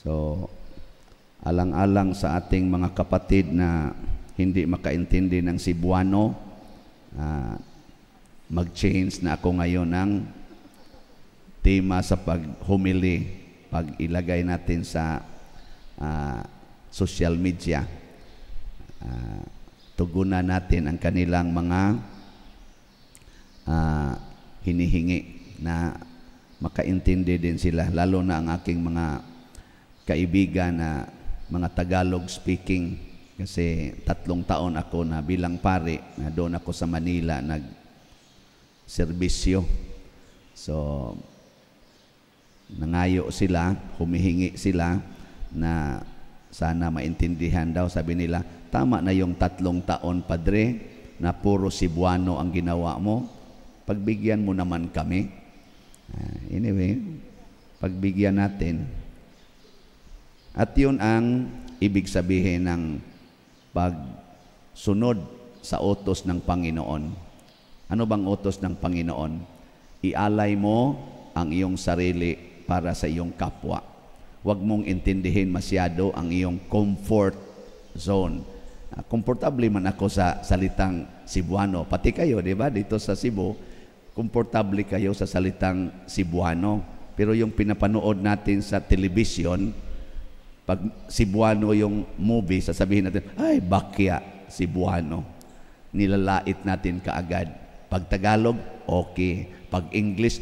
So, alang-alang sa ating mga kapatid na hindi makaintindi ng Cebuano, mag-change na ako ngayon ng tema sa paghumili, pag ilagay natin sa social media. Tugunan natin ang kanilang mga hinihingi na makaintindi din sila, lalo na ang aking mga kaibigan na mga Tagalog speaking, kasi 3 taon ako na bilang pari na doon ako sa Manila nag-serbisyo. So nangayo sila, humihingi sila na sana maintindihan daw. Sabi nila, tama na yung 3 taon, Padre, na puro Cebuano ang ginawa mo, pagbigyan mo naman kami. Anyway, pagbigyan natin. At yun ang ibig sabihin ng pagsunod sa utos ng Panginoon. Ano bang utos ng Panginoon? Ialay mo ang iyong sarili para sa iyong kapwa. Huwag mong intindihin masyado ang iyong comfort zone. Komportable man ako sa salitang Cebuano. Pati kayo, di ba? Dito sa Cebu, komportable kayo sa salitang Cebuano. Pero yung pinapanood natin sa television, pag Cebuano yung movie, sasabihin natin, ay, bakya, Cebuano. Nilalait natin kaagad. Pag Tagalog, okay. Pag English,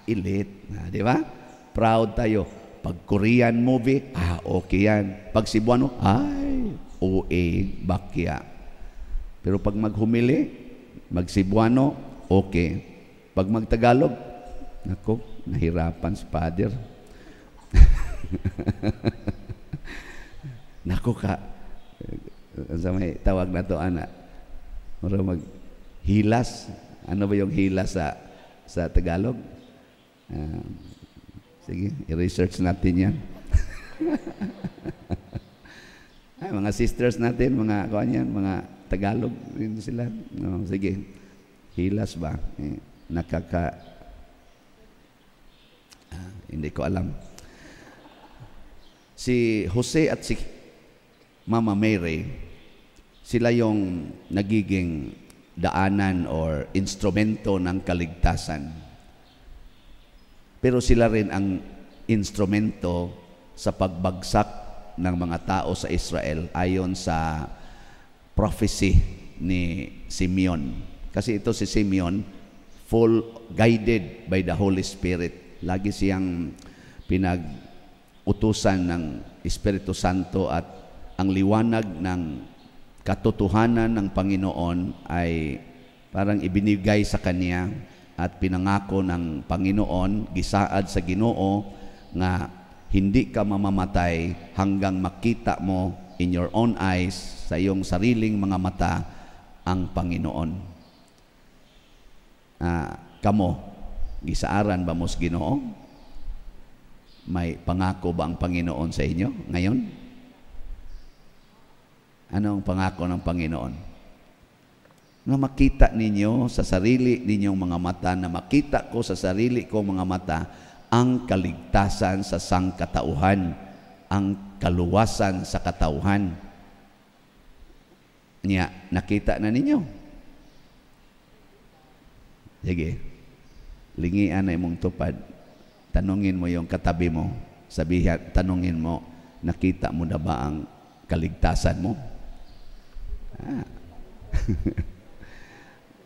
elite. Di ba? Proud tayo. Pag Korean movie, okay yan. Pag Cebuano, ay, OA, bakya. Pero pag maghumili, mag-Cebuano, okay. Pag mag-Tagalog, nako, nahirapan si Father. Nako ka, sa may tawag na to, anak. Mara mag-hilas. Ano ba yung hilas sa Tagalog? Sige, i-research natin yan. Ay, mga sisters natin, mga kanyan, mga Tagalog rin sila. Sige, hilas ba? Hindi ko alam. Si Jose at si Mama Mary, sila yung nagiging daanan or instrumento ng kaligtasan. Pero sila rin ang instrumento sa pagbagsak ng mga tao sa Israel ayon sa prophecy ni Simeon. Kasi ito si Simeon, full guided by the Holy Spirit. Lagi siyang pinag-utusan ng Espiritu Santo at ang liwanag ng katotohanan ng Panginoon ay parang ibinigay sa kanya at pinangako ng Panginoon, gisaad sa Ginoo, nga hindi ka mamamatay hanggang makita mo in your own eyes, sa iyong sariling mga mata, ang Panginoon. Kamo, gisaaran ba mo sa Ginoo? May pangako ba ang Panginoon sa inyo ngayon? Anong pangako ng Panginoon? Na makita ninyo sa sarili ninyong mga mata, na makita ko sa sarili kong mga mata ang kaligtasan sa sangkatauhan, ang kaluwasan sa katauhan. Niya, nakita na ninyo? Sige, lingian na imong tupad. Tanungin mo yung katabi mo. Tanungin mo, nakita mo na ba ang kaligtasan mo?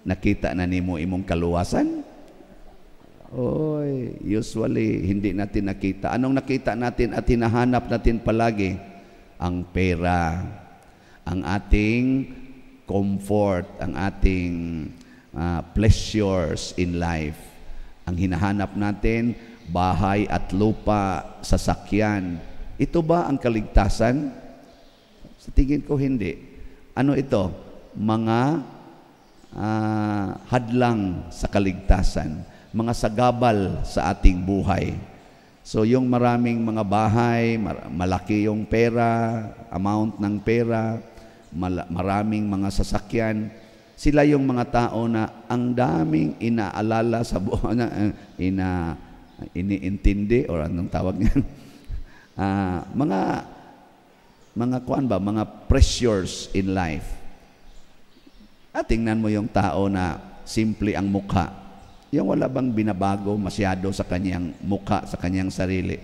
Nakita na nimo imong kaluwasan? Oy, usually hindi natin nakita. Anong nakita natin at hinahanap natin palagi? Ang pera, ang ating comfort, ang ating pleasures in life. Ang hinahanap natin, bahay at lupa, sasakyan. Ito ba ang kaligtasan? Sa tingin ko hindi. Ano ito? Mga hadlang sa kaligtasan, mga sagabal sa ating buhay. So yung maraming mga bahay, malaki yung pera, amount ng pera, maraming mga sasakyan, sila yung mga tao na ang daming inaalala sa buhay, iniintindi, or anong tawag niyan? mga kuan ba, mga pressures in life. At tingnan mo yung tao na simple ang mukha. Yung wala bang binabago masyado sa kanyang mukha, sa kanyang sarili.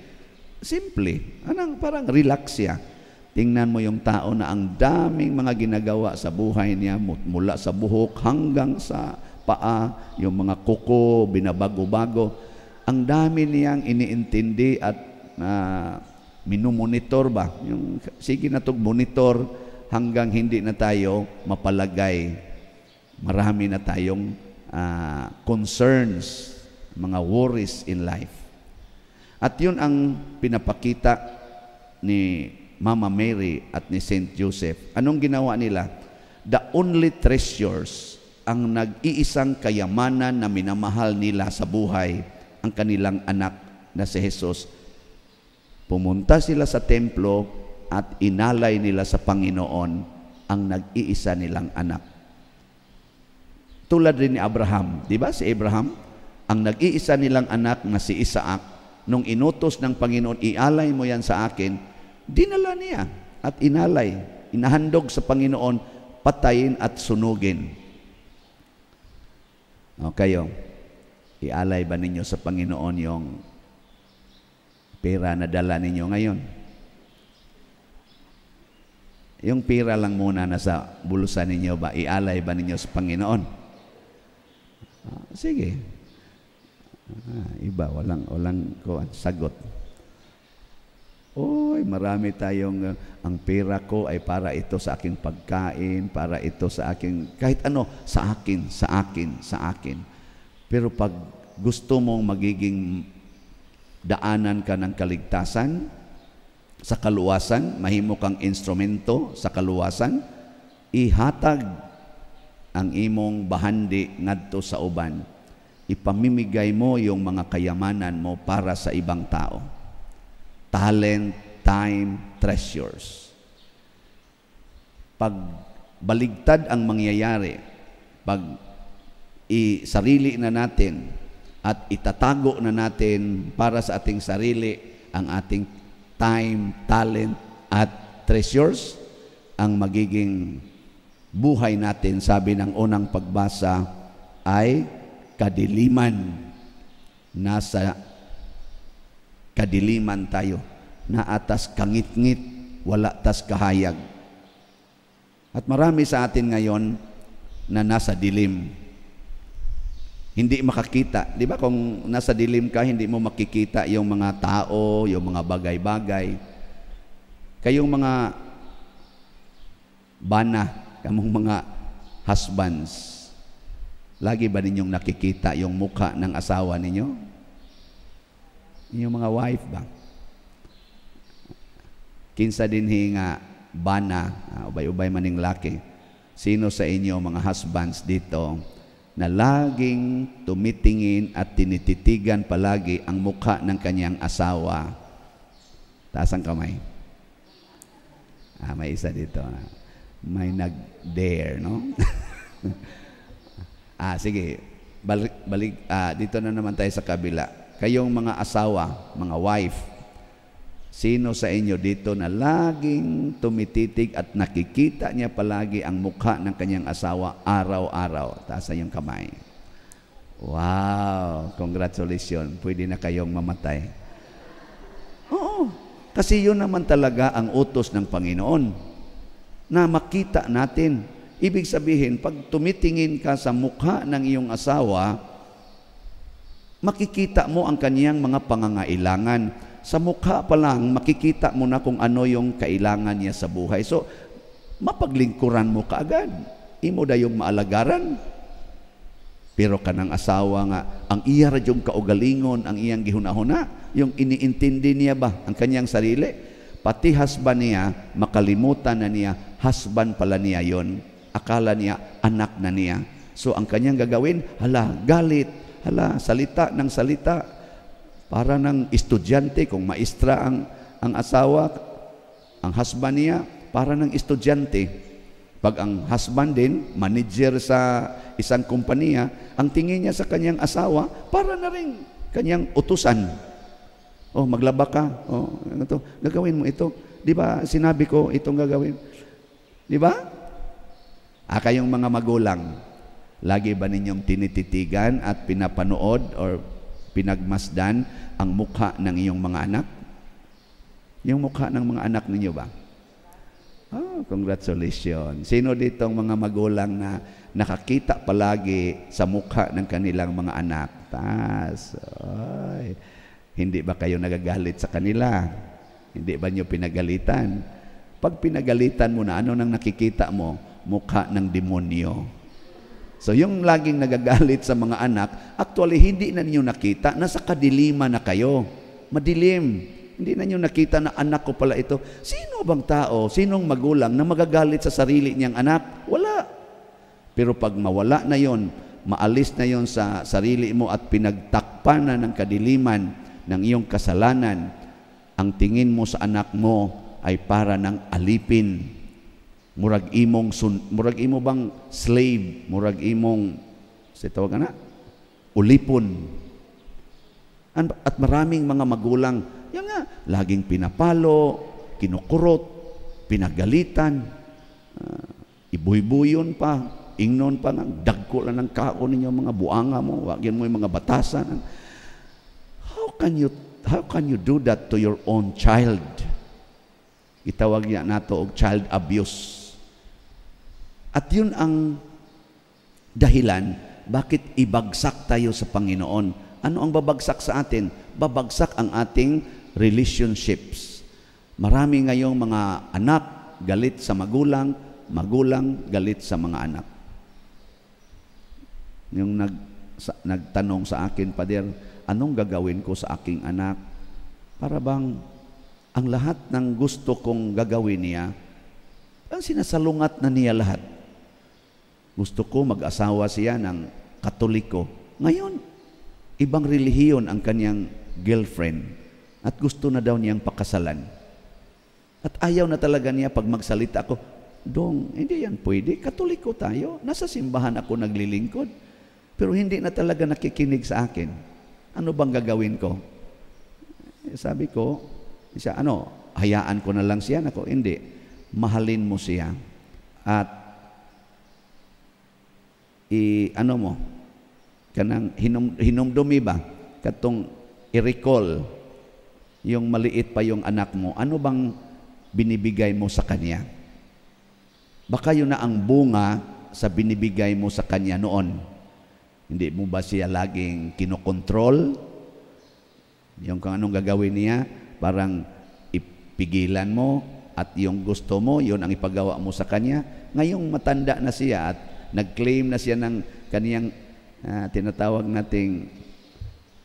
Simple. Parang relax siya. Tingnan mo yung tao na ang daming mga ginagawa sa buhay niya, mula sa buhok hanggang sa paa, yung mga kuko, binabago-bago. Ang dami niyang iniintindi at minumonitor ba? Sige na itong monitor hanggang hindi na tayo mapalagay. Marami na tayong concerns, mga worries in life. At yun ang pinapakita ni Mama Mary at ni Saint Joseph. Anong ginawa nila? The only treasures, ang nag-iisang kayamanan na minamahal nila sa buhay, ang kanilang anak na si Jesus. Pumunta sila sa templo at inalay nila sa Panginoon ang nag-iisa nilang anak. Tulad rin ni Abraham. Di ba si Abraham? Ang nag-iisa nilang anak na si Isaac, nung inutos ng Panginoon, ialay mo yan sa akin, dinala niya at inalay, inahandog sa Panginoon, patayin at sunugin. O kayo, ialay ba ninyo sa Panginoon yung pera na dala ninyo ngayon? Yung pera lang muna na sa bulusan ninyo ba, ialay ba ninyo sa Panginoon? Sige. Iba, walang sagot. Oy, marami tayong, ang pera ko ay para ito sa aking pagkain, para ito sa aking, kahit ano, sa akin. Pero pag gusto mong magiging daanan ka ng kaligtasan, sa kaluwasan, mahimo kang instrumento sa kaluwasan, ihatag ang imong bahandi ngadto sa uban. Ipamimigay mo yung mga kayamanan mo para sa ibang tao. Talent, time, treasures. Pag baligtad ang mangyayari, pag sarili na natin at itatago na natin para sa ating sarili ang ating time, talent at treasures, ang magiging buhay natin, sabi ng unang pagbasa, ay kadiliman. Nasa kadiliman tayo, na atas kangit-ngit, wala tas kahayag. At marami sa atin ngayon na nasa dilim. Hindi makakita. Di ba kung nasa dilim ka, hindi mo makikita yung mga tao, yung mga bagay-bagay. Kayong mga bana, kamong mga husbands, lagi ba ninyong nakikita yung mukha ng asawa ninyo? Yung mga wife ba? Kinsa din nga bana, ubay-ubay maning laki. Sino sa inyo mga husbands dito na laging tumitingin at tinititigan palagi ang mukha ng kanyang asawa? Taas ang kamay. May isa dito. May nag-dare, no? Sige. Balik, dito na naman tayo sa kabila. Kayong mga asawa, mga wife, sino sa inyo dito na laging tumititig at nakikita niya palagi ang mukha ng kanyang asawa araw-araw? Taas yung kamay. Wow! Congratulations. Pwede na kayong mamatay. Oo. Kasi yun naman talaga ang utos ng Panginoon, na makita natin. Ibig sabihin, pag tumitingin ka sa mukha ng iyong asawa, makikita mo ang kaniyang mga pangangailangan. Sa mukha pa lang, makikita mo na kung ano yung kailangan niya sa buhay. So, mapaglingkuran mo kaagad. Imo da yung maalagaran. Pero kanang asawa nga, ang iya radyong kaugalingon, ang iyang gihunahuna, yung iniintindi niya ba ang kanyang sarili? Pati husband niya, makalimutan na niya, husband pala niya yon. Akala niya, anak na niya. So, ang kanyang gagawin, galit. Salita ng salita. Para ng estudyante, kung maestra ang asawa, ang husband niya, para ng estudyante. Pag ang husband din, manager sa isang kumpanya, ang tingin niya sa kanyang asawa, para na rin kanyang utusan. Oh, maglaba ka. Oh, ano to? Gagawin mo ito. Di ba sinabi ko itong gagawin? Di ba? Kayong mga magulang, lagi ba ninyong tinititigan at pinapanood or pinagmasdan ang mukha ng iyong mga anak? Yung mukha ng mga anak ninyo ba? Oh, congratulations. Sino ditong mga magulang na nakakita palagi sa mukha ng kanilang mga anak? Taas. Ay, hindi ba kayo nagagalit sa kanila? Hindi ba nyo pinagalitan? Pag pinagalitan mo na, ano nang nakikita mo? Mukha ng demonyo. So yung laging nagagalit sa mga anak, actually hindi na niyo nakita, nasa kadiliman na kayo. Madilim. Hindi na niyo nakita na anak ko pala ito. Sino bang tao, sinong magulang na magagalit sa sarili niyang anak? Wala. Pero pag mawala na yon, maalis na yon sa sarili mo at pinagtakpan na ng kadiliman ng iyong kasalanan, ang tingin mo sa anak mo ay para ng alipin. Murag imo bang slave, murag imong tawag na ulipon. At maraming mga magulang, yan nga, laging pinapalo, kinukurot, pinagalitan, ibuybuyon pa, ingnon pa nga, dagko lang ng kao ninyo mga buanga mo, wagyan mo yung mga batasan. How can you do that to your own child? Itawag niya nato og child abuse. At yun ang dahilan bakit ibagsak tayo sa Panginoon. Ano ang babagsak sa atin? Babagsak ang ating relationships. Marami ngayong mga anak galit sa magulang, magulang galit sa mga anak. Yung nagtanong sa akin, Pader, anong gagawin ko sa aking anak? Para bang ang lahat ng gusto kong gagawin niya, ang sinasalungat na niya lahat. Gusto ko mag-asawa siya ng Katoliko. Ngayon, ibang relihiyon ang kanyang girlfriend at gusto na daw niyang pakasalan. At ayaw na talaga niya pag magsalita ako, Dong, hindi yan pwede. Katoliko tayo. Nasa simbahan ako naglilingkod. Pero hindi na talaga nakikinig sa akin. Ano bang gagawin ko? Sabi ko, hayaan ko na lang siya. Ako, hindi. Mahalin mo siya. At kanang hinumdumi ba? Katong i-recall yung maliit pa yung anak mo. Ano bang binibigay mo sa kanya? Baka yun na ang bunga sa binibigay mo sa kanya noon. Hindi mo ba siya laging kinokontrol? Yung kung anong gagawin niya, parang ipigilan mo at yung gusto mo, yun ang ipagawa mo sa kanya. Ngayong matanda na siya at nag-claim na siya ng kaniyang tinatawag nating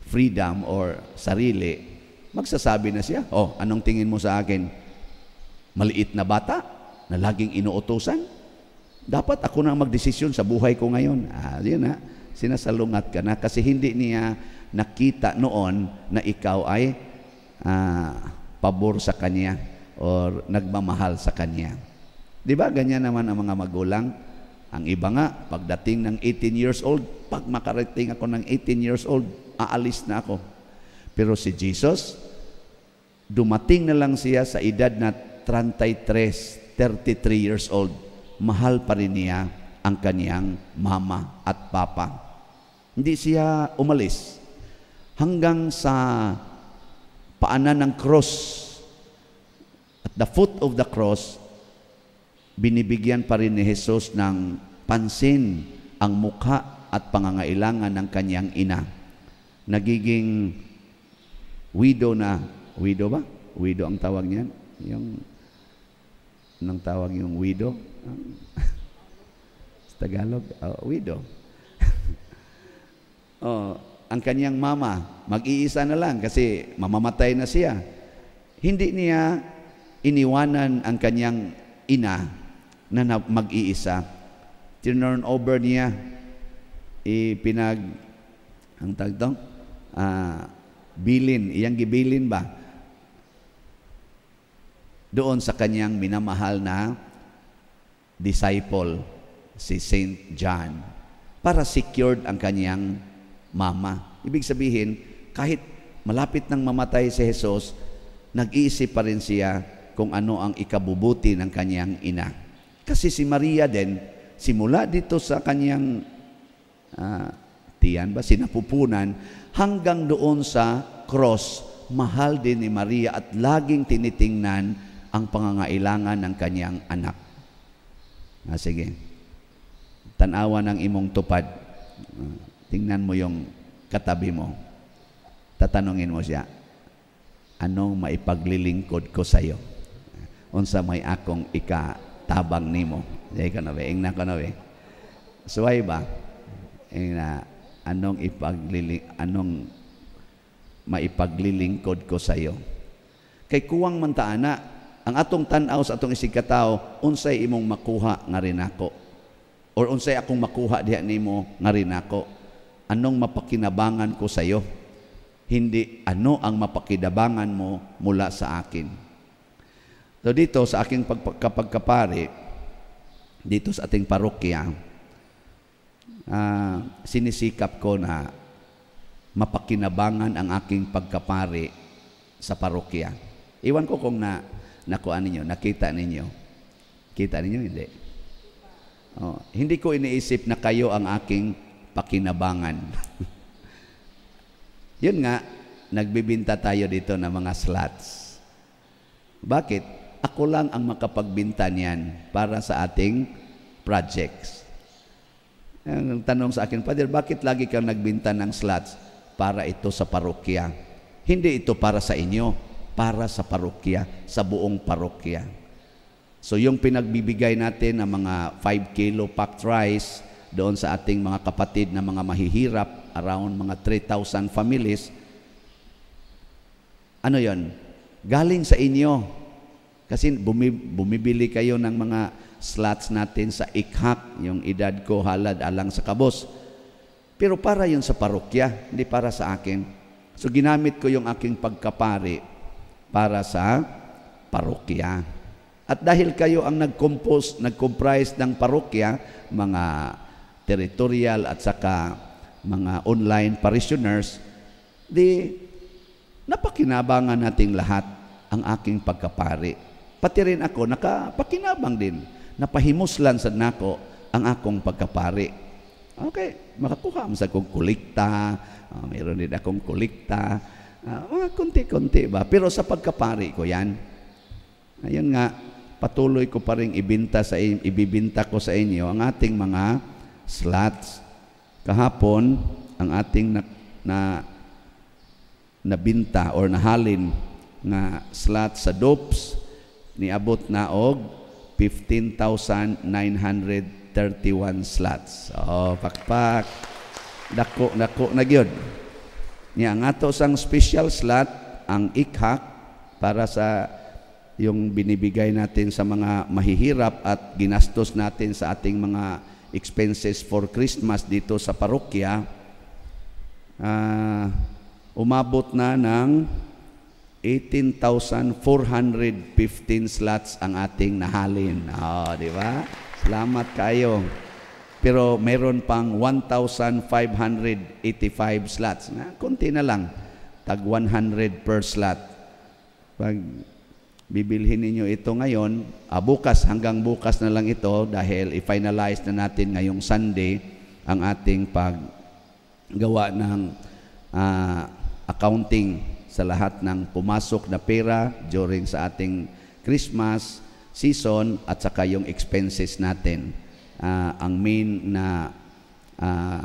freedom or sarili, magsasabi na siya, anong tingin mo sa akin? Maliit na bata na laging inuutusan? Dapat ako na magdesisyon sa buhay ko ngayon. Yun na, sinasalungat ka na kasi hindi niya nakita noon na ikaw ay pabor sa kanya or nagmamahal sa kanya. Di ba ganyan naman ang mga magulang? Ang iba nga, pagdating ng 18 years old, pag makarating ako ng 18 years old, aalis na ako. Pero si Jesus, dumating na lang siya sa edad na 33 years old. Mahal pa rin niya ang kaniyang mama at papa. Hindi siya umalis. Hanggang sa paanan ng cross, at the foot of the cross, binibigyan pa rin ni Jesus ng pansin ang mukha at pangangailangan ng kanyang ina. Nagiging widow na, widow ba? Widow ang tawag niyan? Anong tawag yung widow? Sa Tagalog? Widow. Ang kanyang mama, mag-iisa na lang kasi mamamatay na siya. Hindi niya iniwanan ang kanyang ina na mag-iisa. Turn over niya, ang tawag ito? Bilin, iyang gibilin ba? Doon sa kanyang minamahal na disciple, si Saint John, para secured ang kanyang mama. Ibig sabihin, kahit malapit nang mamatay si Jesus, nag-iisip pa rin siya kung ano ang ikabubuti ng kanyang ina. Kasi si Maria din, simula dito sa kanyang sinapupunan, hanggang doon sa cross, mahal din ni Maria at laging tinitingnan ang pangangailangan ng kanyang anak. Sige, tanawa ng imong tupad. Tingnan mo yung katabi mo. Tatanungin mo siya, anong maipaglilingkod ko sa iyo? Unsa may akong ikatabang nimo? Dai ka na ba? Ingna ka na ba? Suway ba? Anong maipaglilingkod ko sa iyo? Kay kuwang man taana, ang atong tanaw sa atong isigkatao, unsay imong makuha nga rin ako? Or unsay akong makuha diha nimo nga rin ako? Anong mapakinabangan ko sa iyo? Hindi ano ang mapakinabangan mo mula sa akin. So dito sa aking pagkapari, dito sa ating parokya, sinisikap ko na mapakinabangan ang aking pagkapari sa parokya. Iwan ko kung nakuha ninyo, nakita ninyo. Kita ninyo, hindi? Hindi ko iniisip na kayo ang aking pakinabangan. Yun nga, nagbibinta tayo dito ng mga slots. Bakit? Ako lang ang makapagbinta niyan para sa ating projects. Ang tanong sa akin, Father, bakit lagi kang nagbinta ng slots? Para ito sa parokya. Hindi ito para sa inyo, para sa parokya, sa buong parokya. So yung pinagbibigay natin ng mga 5 kilo packed rice doon sa ating mga kapatid na mga mahihirap, around mga 3,000 families, ano yon? Galing sa inyo. Kasi bumibili kayo ng mga slots natin sa ikhak, yung edad ko halad alang sa kabos. Pero para yun sa parokya, hindi para sa akin. So ginamit ko yung aking pagkapari para sa parokya. At dahil kayo ang nag-comprise ng parokya, mga territorial at saka mga online parishioners, di napakinabangan nating lahat ang aking pagkapari. Pati rin ako, nakapakinabang din. Napahimuslan sa nako ang akong pagkapari. Okay, makakuha mo sa akong kulikta, mayroon din akong kulikta, mga konti-konti ba? Pero sa pagkapari ko yan. Ayun nga, patuloy ko pa rin ibibinta ko sa inyo ang ating mga slots. Kahapon, ang ating nabinta or nahalin nga slot sa DOPS, niabot na og 15,931 slots. Pakpak. Dako na gyud. Niya nga to sang special slot ang ikhak para sa yung binibigay natin sa mga mahihirap at ginastos natin sa ating mga expenses for Christmas dito sa parokya. Umabot na ng 18,415 slots ang ating nahalin. Di ba? Salamat kayo. Pero mayroon pang 1,585 slots. Kunti na lang. Tag 100 per slot. Pag bibilhin ninyo ito ngayon, bukas, hanggang bukas na lang ito dahil i-finalize na natin ngayong Sunday ang ating paggawa ng accounting sa lahat ng pumasok na pera during sa ating Christmas season at saka yung expenses natin. Ang main na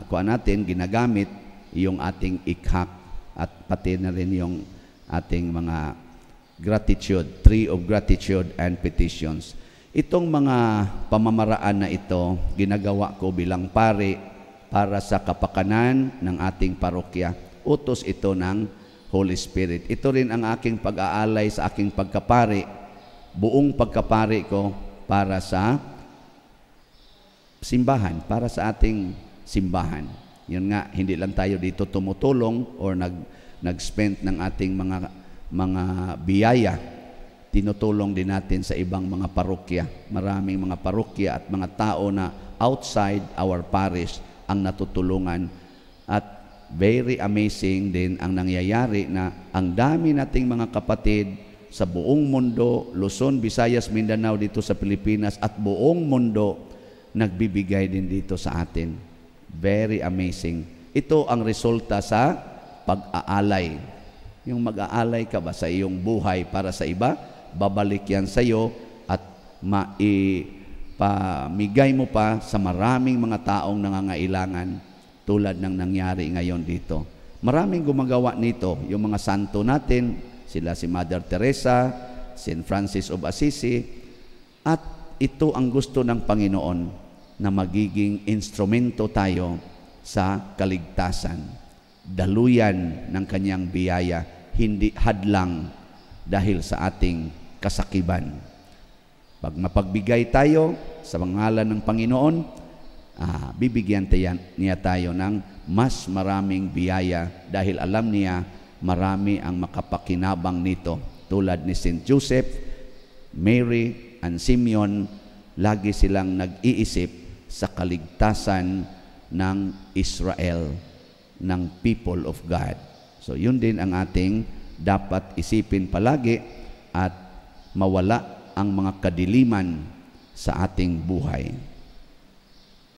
kuan natin ginagamit yung ating ikhak at pati na rin yung ating mga gratitude, tree of gratitude and petitions. Itong mga pamamaraan na ito ginagawa ko bilang pari para sa kapakanan ng ating parokya. Utos ito ng Holy Spirit. Ito rin ang aking pag-aalay sa aking pagkapari. Buong pagkapari ko para sa simbahan, para sa ating simbahan. Yun nga, hindi lang tayo dito tumutulong or nag-spend ng ating mga biyaya. Tinutulong din natin sa ibang mga parokya. Maraming mga parokya at mga tao na outside our parish ang natutulungan. At very amazing din ang nangyayari na ang dami nating mga kapatid sa buong mundo, Luzon, Visayas, Mindanao, dito sa Pilipinas at buong mundo, nagbibigay din dito sa atin. Very amazing. Ito ang resulta sa pag-aalay. Yung mag-aalay ka ba sa iyong buhay para sa iba, babalik yan sa iyo at maipamigay mo pa sa maraming mga taong nangangailangan tulad ng nangyari ngayon dito. Maraming gumagawa nito, yung mga santo natin, sila si Mother Teresa, St. Francis of Assisi, at ito ang gusto ng Panginoon na magiging instrumento tayo sa kaligtasan. Daluyan ng kanyang biyaya, hindi hadlang dahil sa ating kasakiban. Pag mapagbigay tayo sa pangalan ng Panginoon, bibigyan niya tayo ng mas maraming biyaya dahil alam niya marami ang makapakinabang nito. Tulad ni St. Joseph, Mary, and Simeon, lagi silang nag-iisip sa kaligtasan ng Israel, ng people of God. So yun din ang ating dapat isipin palagi at mawala ang mga kadiliman sa ating buhay.